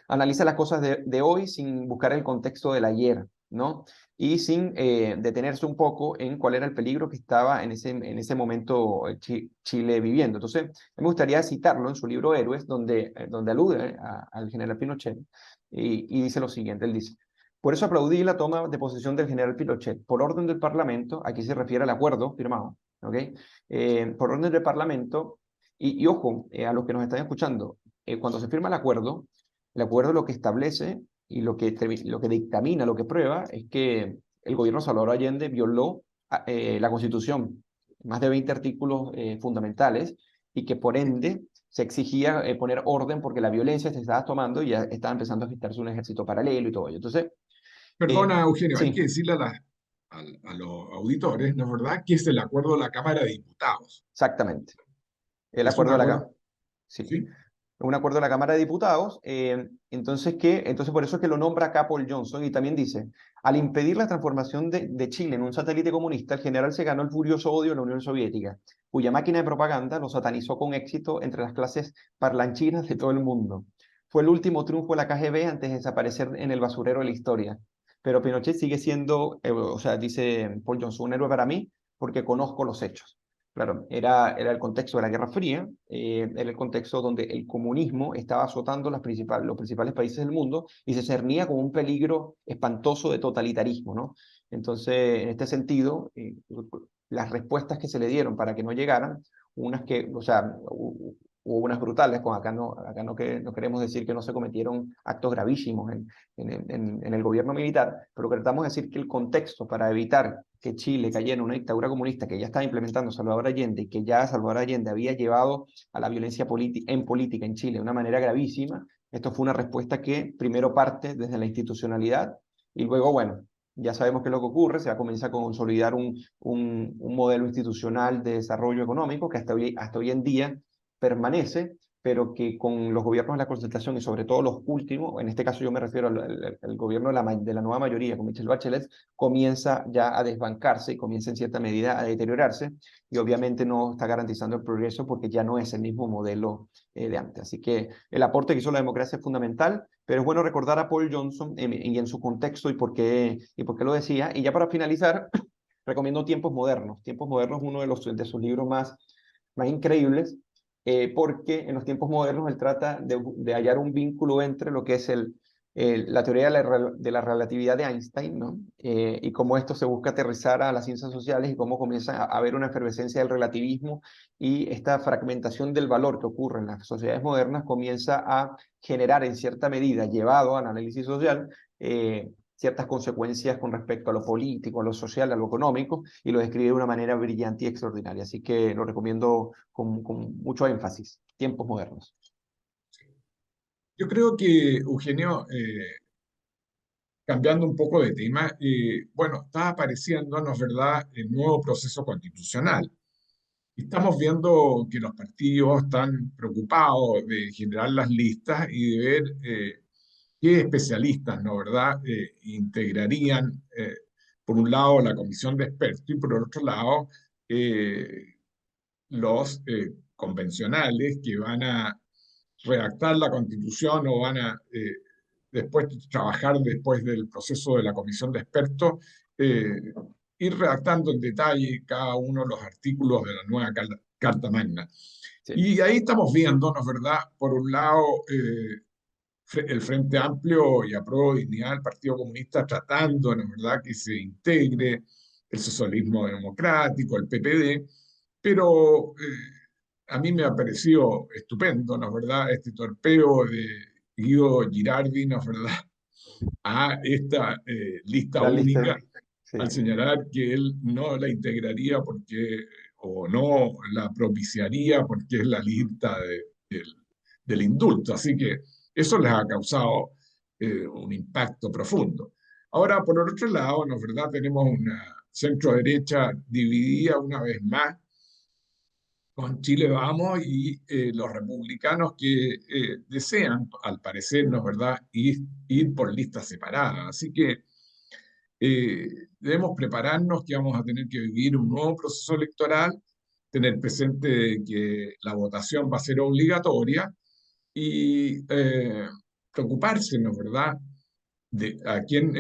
analiza las cosas de hoy sin buscar el contexto del ayer, ¿no? Y sin detenerse un poco en cuál era el peligro que estaba en ese momento Chile viviendo. Entonces, me gustaría citarlo en su libro Héroes, donde alude al general Pinochet y dice lo siguiente, él dice, por eso aplaudí la toma de posesión del general Pinochet. Por orden del Parlamento, aquí se refiere al acuerdo firmado, ¿ok? Por orden del Parlamento, y ojo, a los que nos están escuchando, cuando se firma el acuerdo lo que establece y lo que dictamina, lo que prueba, es que el gobierno de Salvador Allende violó la Constitución, más de 20 artículos fundamentales, y que por ende se exigía poner orden porque la violencia se estaba tomando y ya estaba empezando a gestarse un ejército paralelo y todo ello. Entonces, Perdona, Eugenio, hay que sí, decirle a los auditores, ¿no es verdad?, que es el acuerdo de la Cámara de Diputados. exactamente. El Es un acuerdo de la... acuerdo, Sí. ¿sí? Un acuerdo de la Cámara de Diputados. Entonces por eso es que lo nombra acá Paul Johnson y también dice, al impedir la transformación de Chile en un satélite comunista, el general se ganó el furioso odio de la Unión Soviética, cuya máquina de propaganda lo satanizó con éxito entre las clases parlanchinas de todo el mundo. Fue el último triunfo de la KGB antes de desaparecer en el basurero de la historia. Pero Pinochet sigue siendo, o sea, dice Paul Johnson, un héroe para mí porque conozco los hechos. Claro, era el contexto de la Guerra Fría, era el contexto donde el comunismo estaba azotando los principales países del mundo y se cernía como un peligro espantoso de totalitarismo, ¿no? Entonces, en este sentido, las respuestas que se le dieron para que no llegaran, unas que, o sea, hubo unas brutales, con no queremos decir que no se cometieron actos gravísimos en el gobierno militar, pero tratamos de decir que el contexto para evitar que Chile cayera en una dictadura comunista que ya estaba implementando Salvador Allende y que ya Salvador Allende había llevado a la violencia en política en Chile de una manera gravísima, esto fue una respuesta que primero parte desde la institucionalidad y luego, bueno, ya sabemos qué es lo que ocurre, se va a comenzar a consolidar un modelo institucional de desarrollo económico que hasta hoy en día permanece, pero que con los gobiernos de la concertación y sobre todo los últimos, en este caso yo me refiero al gobierno de la nueva mayoría, con Michelle Bachelet, comienza ya a desbancarse y comienza en cierta medida a deteriorarse y obviamente no está garantizando el progreso porque ya no es el mismo modelo de antes. Así que el aporte que hizo la democracia es fundamental, pero es bueno recordar a Paul Johnson y en su contexto y por qué lo decía. Y ya para finalizar, recomiendo Tiempos Modernos. Tiempos Modernos es uno de sus libros más increíbles porque en los tiempos modernos él trata de hallar un vínculo entre lo que es la teoría de la relatividad de Einstein, ¿no? Y cómo esto se busca aterrizar a las ciencias sociales y cómo comienza a haber una efervescencia del relativismo y esta fragmentación del valor que ocurre en las sociedades modernas comienza a generar en cierta medida, llevado al análisis social, ciertas consecuencias con respecto a lo político, a lo social, a lo económico, y lo describe de una manera brillante y extraordinaria. Así que lo recomiendo con mucho énfasis. Tiempos modernos. Yo creo que, Eugenio, cambiando un poco de tema, bueno, está apareciendo, ¿no es verdad?, el nuevo proceso constitucional. Estamos viendo que los partidos están preocupados de generar las listas y de ver qué especialistas, ¿no verdad?, integrarían, por un lado, la comisión de expertos y por otro lado, los convencionales que van a redactar la constitución o van a después trabajar después del proceso de la comisión de expertos, eh, ir redactando en detalle cada uno de los artículos de la nueva Carta Magna. Sí. Y ahí estamos viendo, ¿no es verdad?, por un lado, el Frente Amplio y Apruebo Dignidad del Partido Comunista tratando, ¿no es verdad?, que se integre el socialismo democrático, el PPD, pero a mí me ha parecido estupendo, ¿no es verdad?, este torpeo de Guido Girardi, ¿no es verdad?, a esta lista La lista. única, al Sí. señalar que él no la integraría porque, o no la propiciaría porque es la lista del indulto. Así que eso les ha causado un impacto profundo. Ahora, por el otro lado, ¿no es verdad? Tenemos una centro derecha dividida una vez más con Chile Vamos y los republicanos que desean, al parecer, ¿no es verdad?, ir por listas separadas. Así que eh, debemos prepararnos que vamos a tener que vivir un nuevo proceso electoral, tener presente que la votación va a ser obligatoria y preocuparse, ¿no es verdad?, de a quién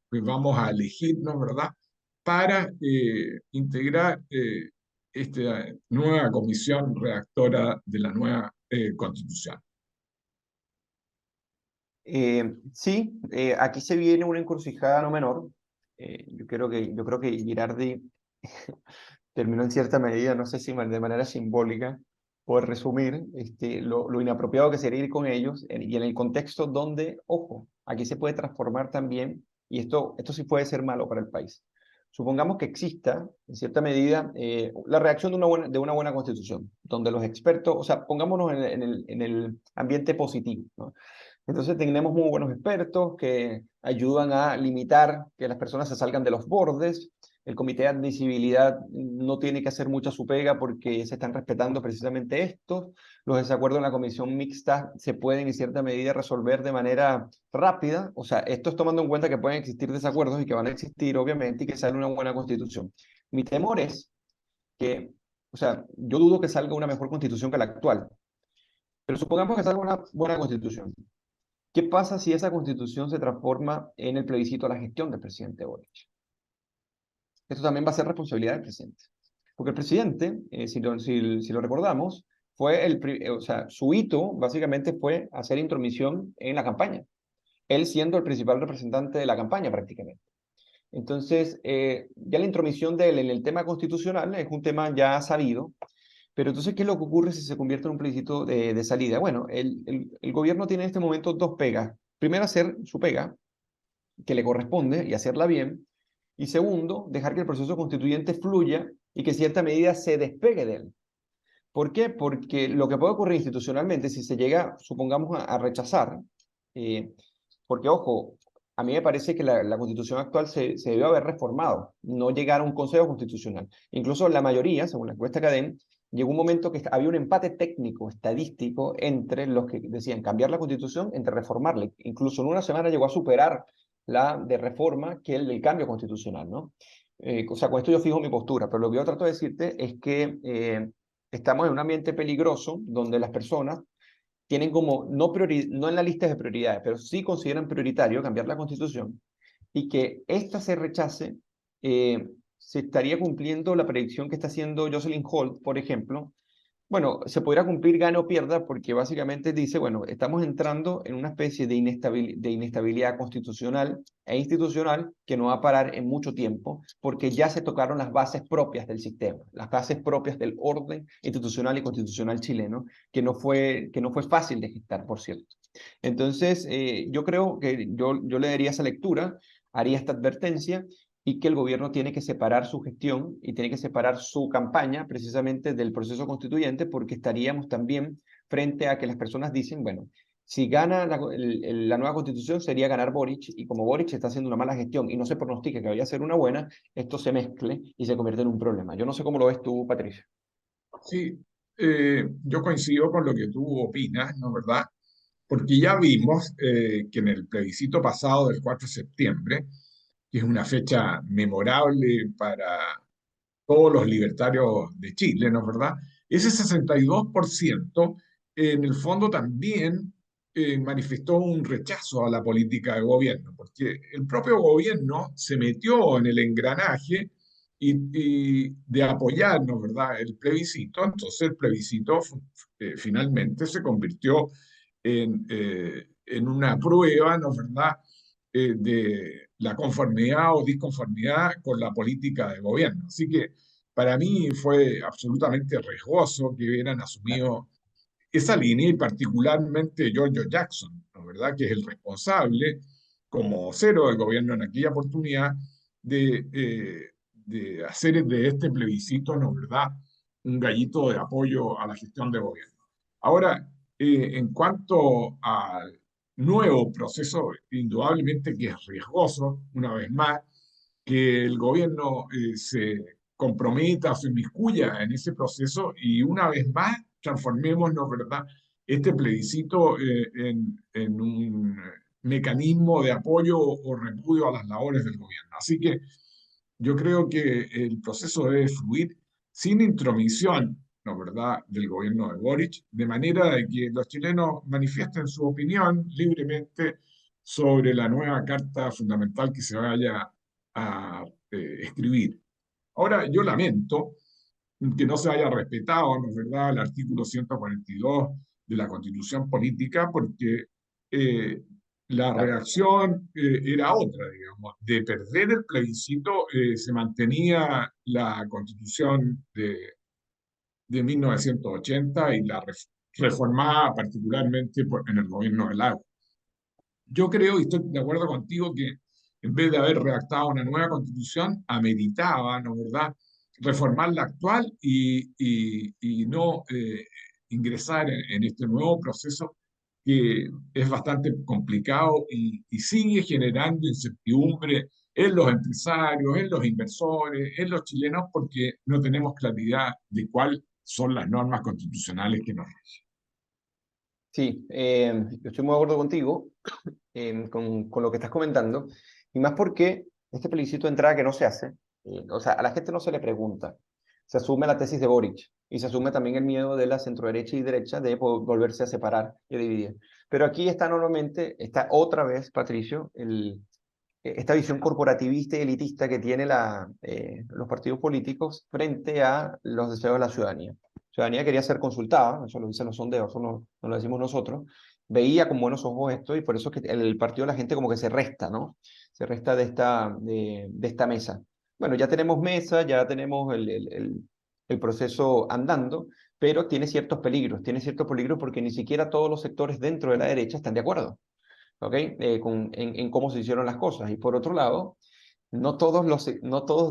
vamos a elegir, ¿no es verdad?, para integrar esta nueva comisión redactora de la nueva Constitución. Sí, aquí se viene una encrucijada no menor. Yo creo que Girardi terminó en cierta medida, no sé si de manera simbólica, por resumir lo inapropiado que sería ir con ellos y en el contexto donde, ojo, aquí se puede transformar también, y esto sí puede ser malo para el país. Supongamos que exista, en cierta medida, la reacción de una buena constitución, donde los expertos, o sea, pongámonos en el ambiente positivo, ¿no? Entonces tenemos muy buenos expertos que ayudan a limitar que las personas se salgan de los bordes. El comité de admisibilidad no tiene que hacer mucha su pega porque se están respetando precisamente estos. Los desacuerdos en la comisión mixta se pueden en cierta medida resolver de manera rápida. O sea, esto es tomando en cuenta que pueden existir desacuerdos y que van a existir, obviamente, y que sale una buena constitución. Mi temor es que, o sea, yo dudo que salga una mejor constitución que la actual, pero supongamos que salga una buena constitución. ¿Qué pasa si esa constitución se transforma en el plebiscito a la gestión del presidente Boric? Esto también va a ser responsabilidad del presidente. Porque el presidente, si lo recordamos, o sea, su hito básicamente fue hacer intromisión en la campaña, él siendo el principal representante de la campaña prácticamente. Entonces, ya la intromisión de él en el tema constitucional es un tema ya sabido, pero entonces, ¿qué es lo que ocurre si se convierte en un plebiscito de salida? Bueno, el gobierno tiene en este momento dos pegas. Primero, hacer su pega, que le corresponde, y hacerla bien. Y segundo, dejar que el proceso constituyente fluya y que en cierta medida se despegue de él. ¿Por qué? Porque lo que puede ocurrir institucionalmente, si se llega, supongamos, a rechazar, eh, porque ojo, a mí me parece que la constitución actual se debió haber reformado, no llegar a un consejo constitucional. Incluso la mayoría, según la encuesta Cadem, llegó un momento que había un empate técnico, estadístico, entre los que decían cambiar la constitución, entre reformarla. Incluso en una semana llegó a superar la de reforma que el del cambio constitucional, ¿no? O sea, con esto yo fijo mi postura, pero lo que yo trato de decirte es que estamos en un ambiente peligroso donde las personas tienen como, no en la lista de prioridades, pero sí consideran prioritario cambiar la constitución y que esta se rechace, se estaría cumpliendo la predicción que está haciendo Jocelyn Holt, por ejemplo. Bueno, se podrá cumplir gane o pierda porque básicamente dice, bueno, estamos entrando en una especie de inestabilidad constitucional e institucional que no va a parar en mucho tiempo porque ya se tocaron las bases propias del sistema, las bases propias del orden institucional y constitucional chileno, que no fue fácil de gestar, por cierto. Entonces, yo creo que yo le daría esa lectura, haría esta advertencia y que el gobierno tiene que separar su gestión y tiene que separar su campaña precisamente del proceso constituyente porque estaríamos también frente a que las personas dicen, bueno, si gana la nueva constitución sería ganar Boric y como Boric está haciendo una mala gestión y no se pronostica que vaya a ser una buena, esto se mezcle y se convierte en un problema. Yo no sé cómo lo ves tú, Patricia. Sí, yo coincido con lo que tú opinas, ¿no es verdad? Porque ya vimos que en el plebiscito pasado del 4 de septiembre, que es una fecha memorable para todos los libertarios de Chile, ¿no es verdad? Ese 62% en el fondo también manifestó un rechazo a la política de gobierno, porque el propio gobierno se metió en el engranaje y de apoyar, ¿no es verdad?, el plebiscito. Entonces el plebiscito finalmente se convirtió en una prueba, ¿no es verdad?, de la conformidad o disconformidad con la política de gobierno. Así que para mí fue absolutamente riesgoso que hubieran asumido esa línea y particularmente Giorgio Jackson, ¿no es verdad?, que es el responsable como vocero del gobierno en aquella oportunidad de hacer de este plebiscito, ¿no es verdad?, un gallito de apoyo a la gestión de gobierno. Ahora, En cuanto al nuevo proceso, indudablemente que es riesgoso, una vez más, que el gobierno se comprometa o se inmiscuya en ese proceso y una vez más transformémonos, ¿verdad?, este plebiscito en un mecanismo de apoyo o repudio a las labores del gobierno. Así que yo creo que el proceso debe fluir sin intromisión, ¿no, verdad?, del gobierno de Boric, de manera de que los chilenos manifiesten su opinión libremente sobre la nueva carta fundamental que se vaya a escribir. Ahora, yo lamento que no se haya respetado, ¿no es verdad?, el artículo 142 de la Constitución Política, porque eh, la Claro. reacción era otra, digamos. De perder el plebiscito se mantenía la Constitución de 1980 y la reformada particularmente en el gobierno de Lago. Yo creo, y estoy de acuerdo contigo, que en vez de haber redactado una nueva constitución, ameritaba, ¿no, verdad?, reformar la actual y no ingresar en este nuevo proceso que es bastante complicado y sigue generando incertidumbre en los empresarios, en los inversores, en los chilenos, porque no tenemos claridad de cuáles son las normas constitucionales que nos rigen. Sí, yo estoy muy de acuerdo contigo con lo que estás comentando, y más porque este plebiscito de entrada que no se hace, o sea, a la gente no se le pregunta, se asume la tesis de Boric y se asume también el miedo de la centroderecha y derecha de volverse a separar y a dividir. Pero aquí está nuevamente, está otra vez, Patricio, esta visión corporativista y elitista que tiene los partidos políticos frente a los deseos de la ciudadanía. La ciudadanía quería ser consultada, eso lo dicen los sondeos, eso no lo decimos nosotros, veía con buenos ojos esto y por eso es que el partido de la gente como que se resta, ¿no? Se resta de esta mesa. Bueno, ya tenemos mesa, ya tenemos el proceso andando, pero tiene ciertos peligros porque ni siquiera todos los sectores dentro de la derecha están de acuerdo. ¿Ok? En cómo se hicieron las cosas. Y por otro lado, no todos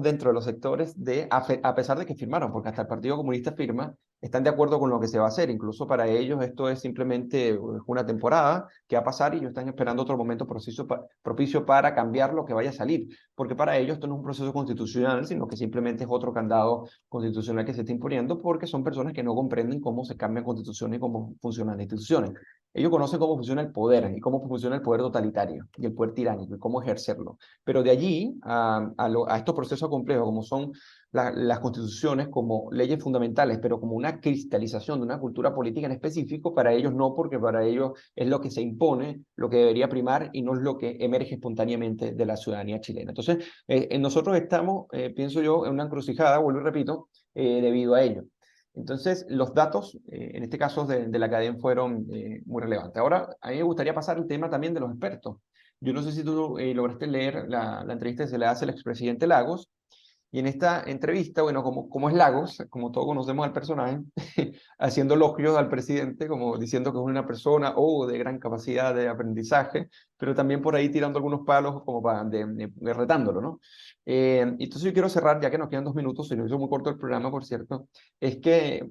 dentro de los sectores, a pesar de que firmaron, porque hasta el Partido Comunista firma, están de acuerdo con lo que se va a hacer. Incluso para ellos esto es simplemente una temporada que va a pasar y ellos están esperando otro momento propicio para cambiar lo que vaya a salir. Porque para ellos esto no es un proceso constitucional, sino que simplemente es otro candado constitucional que se está imponiendo porque son personas que no comprenden cómo se cambian constituciones y cómo funcionan las instituciones. Ellos conocen cómo funciona el poder y cómo funciona el poder totalitario y el poder tiránico y cómo ejercerlo. Pero de allí a estos procesos complejos, como son las constituciones, como leyes fundamentales, pero como una cristalización de una cultura política en específico, para ellos no, porque para ellos es lo que se impone, lo que debería primar y no es lo que emerge espontáneamente de la ciudadanía chilena. Entonces, nosotros estamos, pienso yo, en una encrucijada, vuelvo y repito, debido a ello. Entonces, los datos, en este caso de la cadena, fueron muy relevantes. Ahora, a mí me gustaría pasar al tema también de los expertos. Yo no sé si tú lograste leer la entrevista que se le hace al expresidente Lagos, y en esta entrevista, bueno, como es Lagos, como todos conocemos al personaje, haciendo elogios al presidente, como diciendo que es una persona de gran capacidad de aprendizaje, pero también por ahí tirando algunos palos como retándolo, ¿no? Entonces yo quiero cerrar, ya que nos quedan 2 minutos, y nos hizo muy corto el programa, por cierto, es que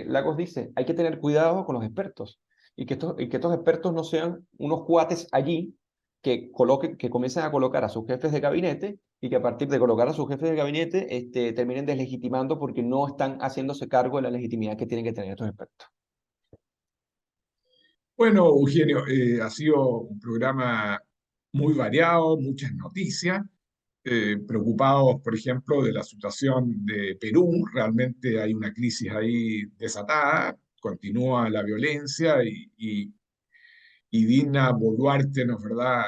Lagos dice, hay que tener cuidado con los expertos, y que estos expertos no sean unos cuates allí que comiencen a colocar a sus jefes de gabinete y que a partir de colocar a sus jefes de gabinete terminen deslegitimando porque no están haciéndose cargo de la legitimidad que tienen que tener estos expertos. Bueno, Eugenio, ha sido un programa muy variado, muchas noticias, preocupados, por ejemplo, de la situación de Perú. Realmente hay una crisis ahí desatada, continúa la violencia y Dina Boluarte, ¿no es verdad?,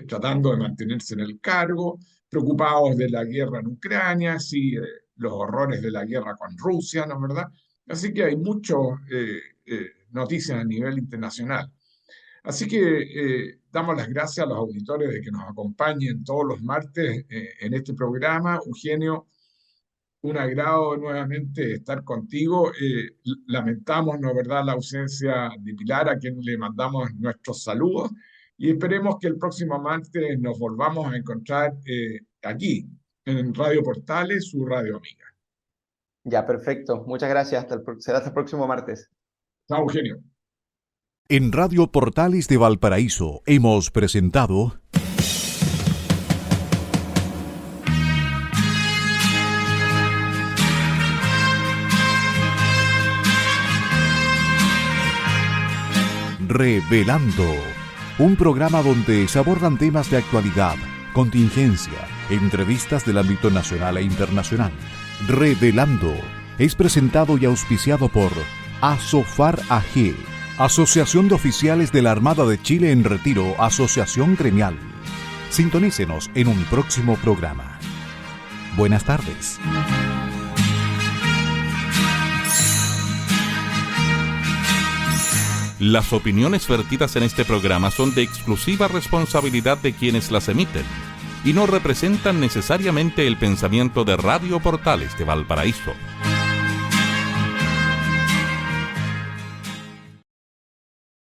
tratando de mantenerse en el cargo, preocupados de la guerra en Ucrania, sí, los horrores de la guerra con Rusia, ¿no es verdad? Así que hay muchas noticias a nivel internacional. Así que damos las gracias a los auditores de que nos acompañen todos los martes en este programa. Eugenio, un agrado nuevamente estar contigo. Lamentamos, ¿no es verdad?, la ausencia de Pilar, a quien le mandamos nuestros saludos, y esperemos que el próximo martes nos volvamos a encontrar aquí, en Radio Portales, su radio amiga. Ya, perfecto. Muchas gracias. Será hasta el próximo martes. Chao, Eugenio. En Radio Portales de Valparaíso hemos presentado Revelando, un programa donde se abordan temas de actualidad, contingencia, entrevistas del ámbito nacional e internacional. Revelando es presentado y auspiciado por Asofar AG, Asociación de Oficiales de la Armada de Chile en Retiro, Asociación Gremial. Sintonícenos en un próximo programa. Buenas tardes. Las opiniones vertidas en este programa son de exclusiva responsabilidad de quienes las emiten y no representan necesariamente el pensamiento de Radio Portales de Valparaíso.